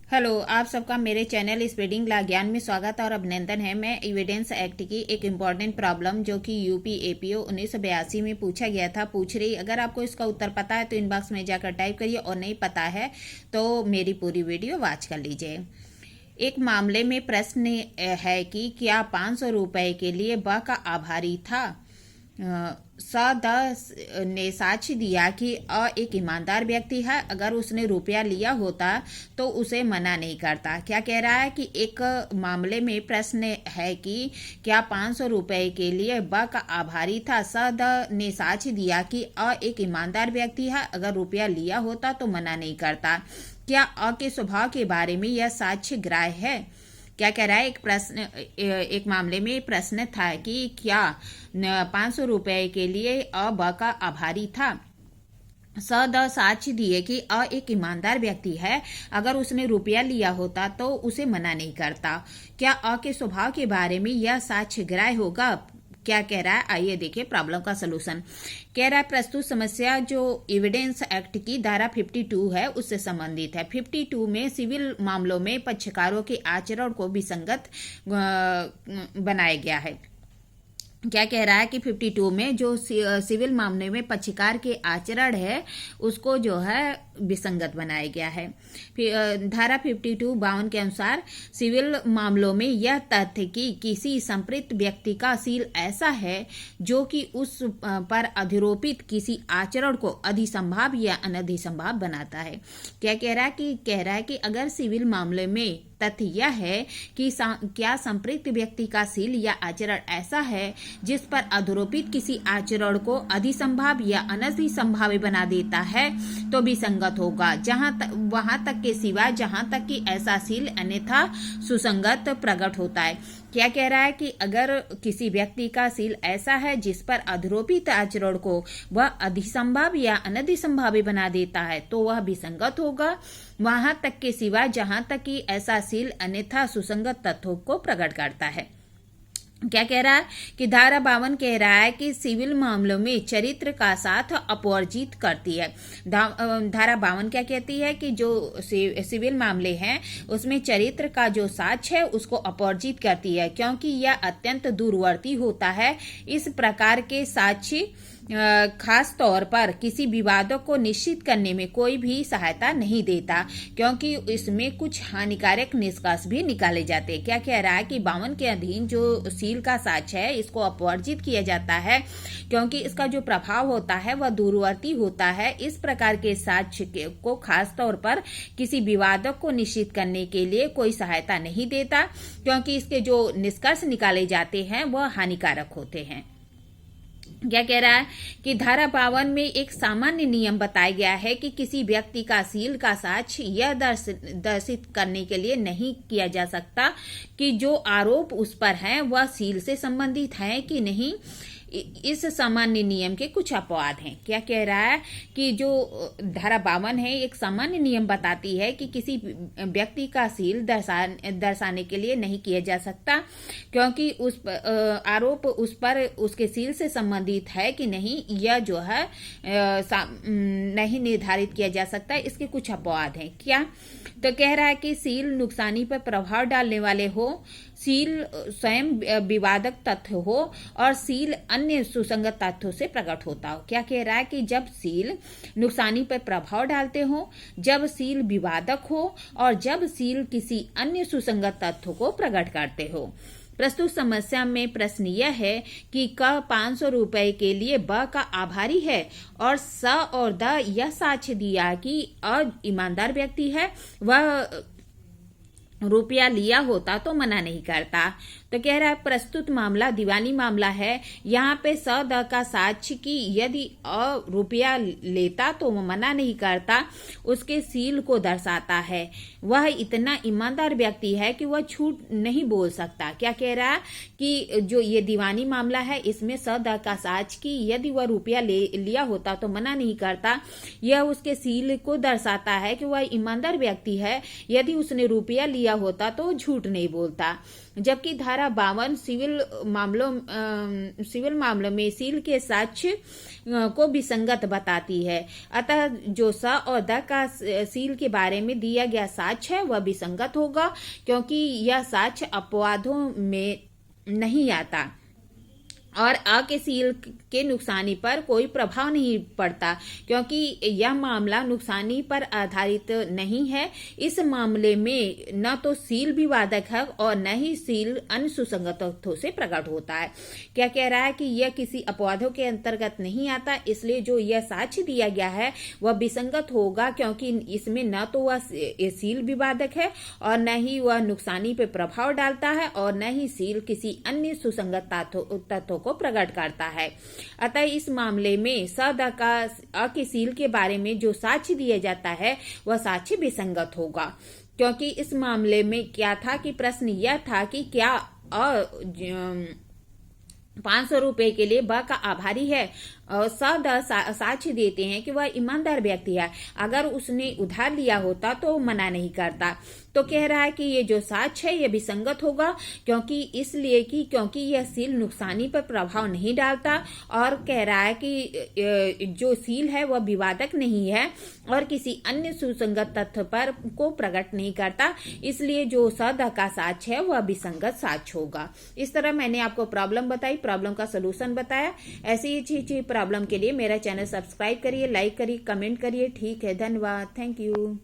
Hello, आप सबका मेरे चैनल स्प्रेडिंग ला ज्ञान में स्वागत और अभिनंदन है। मैं एविडेंस एक्ट की एक इम्पॉर्टेंट प्रॉब्लम जो कि यूपी एपीओ 1982 में पूछा गया था पूछ रही। अगर आपको इसका उत्तर पता है तो इनबॉक्स में जाकर टाइप करिए और नहीं पता है तो मेरी पूरी वीडियो वॉच कर लीजिए। एक मामले में प्रश्न है कि क्या 500 रुपए के लिए ब का आभारी था। ने साक्ष्य दिया कि एक ईमानदार व्यक्ति है। अगर उसने रुपया लिया होता तो उसे मना नहीं करता। क्या कह रहा है कि एक मामले में प्रश्न है कि क्या 500 रुपए के लिए ब का आभारी था। ने साक्ष्य दिया कि एक ईमानदार व्यक्ति है। अगर रुपया लिया होता तो मना नहीं करता। क्या के स्वभाव के बारे में यह साक्ष्य ग्राह्य है। क्या कह रहा है, एक मामले में प्रश्न था कि क्या 500 रुपए के लिए ब का आभारी था। साक्ष्य दिए कि एक ईमानदार व्यक्ति है। अगर उसने रुपया लिया होता तो उसे मना नहीं करता। क्या के स्वभाव के बारे में यह साक्ष्य ग्राह्य होगा। क्या कह रहा है, आइए देखिए प्रॉब्लम का सलूशन। कह रहा है प्रस्तुत समस्या जो एविडेंस एक्ट की धारा 52 है उससे संबंधित है। 52 में सिविल मामलों में पक्षकारों के आचरण को विसंगत बनाया गया है। क्या कह रहा है कि 52 में जो सिविल मामले में पक्षकार के आचरण है उसको जो है विसंगत बनाया गया है। धारा 52(52) के अनुसार सिविल मामलों में यह तथ्य कि किसी संपृक्त व्यक्ति का सील ऐसा है जो कि उस पर अधिरोपित किसी आचरण को अधिसंभाव या अनधिसंभाव बनाता है। क्या कह रहा है कि अगर सिविल मामले में तथ्य यह है कि क्या संपृक्त व्यक्ति का सील या आचरण ऐसा है जिस पर आरोपित किसी आचरण को अधिसंभाव या अनधिसंभावी बना देता है तो विसंगत होगा। वहां तक के सिवा जहां तक कि ऐसा सील अन्यथा सुसंगत प्रकट होता है। क्या कह रहा है कि अगर किसी व्यक्ति का सील ऐसा है जिस पर आरोपित आचरण को वह अधिसंभाव या अनधिसंभावी बना देता है तो वह विसंगत होगा। वहां तक के सिवा जहां तक कि ऐसा सील अन्यथा सुसंगत तथ्यों को प्रकट करता है। क्या कह रहा है कि धारा 52 कह रहा है कि सिविल मामलों में चरित्र का साथ अपवर्जित करती है। धारा 52 क्या कहती है कि जो सिविल मामले हैं उसमें चरित्र का जो साक्ष्य है उसको अपवर्जित करती है क्योंकि यह अत्यंत दूरवर्ती होता है। इस प्रकार के साक्ष्य खास तौर पर किसी विवादों को निश्चित करने में कोई भी सहायता नहीं देता क्योंकि इसमें कुछ हानिकारक निष्कर्ष भी निकाले जाते हैं। क्या कह रहा है कि 52 के अधीन जो सील का साक्ष्य है इसको अपवर्जित किया जाता है क्योंकि इसका जो प्रभाव होता है वह दूरवर्ती होता है। इस प्रकार के साक्ष्य को खास तौर पर किसी विवादों को निश्चित करने के लिए कोई सहायता नहीं देता क्योंकि इसके जो निष्कर्ष निकाले जाते हैं वह हानिकारक होते हैं। क्या कह रहा है कि धारा 52 में एक सामान्य नियम बताया गया है कि किसी व्यक्ति का सील का साक्ष्य यह दर्शित करने के लिए नहीं किया जा सकता कि जो आरोप उस पर है वह सील से संबंधित है कि नहीं। इस सामान्य नियम के कुछ अपवाद हैं। क्या कह रहा है कि जो धारा 52 है एक सामान्य नियम बताती है कि किसी व्यक्ति का सील दर्शाने के लिए नहीं किया जा सकता क्योंकि उस आरोप उस पर उसके सील से संबंधित है कि नहीं यह जो है नहीं निर्धारित किया जा सकता। इसके कुछ अपवाद हैं। क्या तो कह रहा है कि सील नुकसानी पर प्रभाव डालने वाले हो, सील स्वयं विवादक तथ्य हो और सील अन्य सुसंगत तथ्यों से प्रकट होता हो। क्या कह रहा है कि जब सील नुकसानी पर प्रभाव डालते हो, जब सील विवादक हो और जब सील किसी अन्य सुसंगत तथ्यों को प्रकट करते हो। प्रस्तुत समस्या में प्रश्न यह है कि क 500 रुपए के लिए ब का आभारी है और स और द यह साक्ष्य दिया कि ईमानदार व्यक्ति है, वह रुपया लिया होता तो मना नहीं करता। तो कह रहा है प्रस्तुत मामला दीवानी मामला है। यहाँ पे स द का साक्ष्य कि यदि रुपया लेता तो वो मना नहीं करता उसके सील को दर्शाता है। वह इतना ईमानदार व्यक्ति है कि वह झूठ नहीं बोल सकता। क्या कह रहा है कि जो ये दीवानी मामला है इसमें स द का साक्ष्य कि यदि वह रुपया लिया होता तो मना नहीं करता, यह उसके सील को दर्शाता है कि वह ईमानदार व्यक्ति है। यदि उसने रुपया लिया होता तो झूठ नहीं बोलता। जबकि धारा 52 सिविल मामलों में सील के साक्ष्य को विसंगत बताती है। अतः जो स और द का सील के बारे में दिया गया साक्ष्य है वह विसंगत होगा, क्योंकि यह साक्ष्य अपवादों में नहीं आता और अ के सील के नुकसानी पर कोई प्रभाव नहीं पड़ता, क्योंकि यह मामला नुकसानी पर आधारित नहीं है। इस मामले में न तो सील विवादक है और न ही सील अन्य सुसंगत तथ्यों से प्रकट होता है। क्या कह रहा है कि यह किसी अपवादों के अंतर्गत नहीं आता, इसलिए जो यह साक्ष्य दिया गया है वह विसंगत होगा, क्योंकि इसमें न तो वह सील विवादक है और न ही वह नुकसानी पर प्रभाव डालता है और न ही सील किसी अन्य सुसंगत तथ्यों को प्रकट करता है। अतः इस मामले में स द का अ के सील के बारे में जो साक्ष्य दिया जाता है वह साक्ष्य विसंगत होगा, क्योंकि इस मामले में क्या था कि प्रश्न यह था कि क्या 500 रुपए के लिए ब का आभारी है और साक्ष्य देते हैं कि वह ईमानदार व्यक्ति है। अगर उसने उधार लिया होता तो मना नहीं करता। तो कह रहा है कि ये जो साक्ष्य है ये विसंगत होगा, क्योंकि यह सील नुकसानी पर प्रभाव नहीं डालता और कह रहा है कि जो सील है वह विवादक नहीं है और किसी अन्य सुसंगत तथ्य पर को प्रकट नहीं करता, इसलिए जो स द का साक्ष्य है वह विसंगत साक्ष्य होगा। इस तरह मैंने आपको प्रॉब्लम बताई, प्रॉब्लम का सोल्यूशन बताया। ऐसी ही अच्छी प्रॉब्लम के लिए मेरा चैनल सब्सक्राइब करिए, लाइक करिए, कमेंट करिए। ठीक है, धन्यवाद, थैंक यू।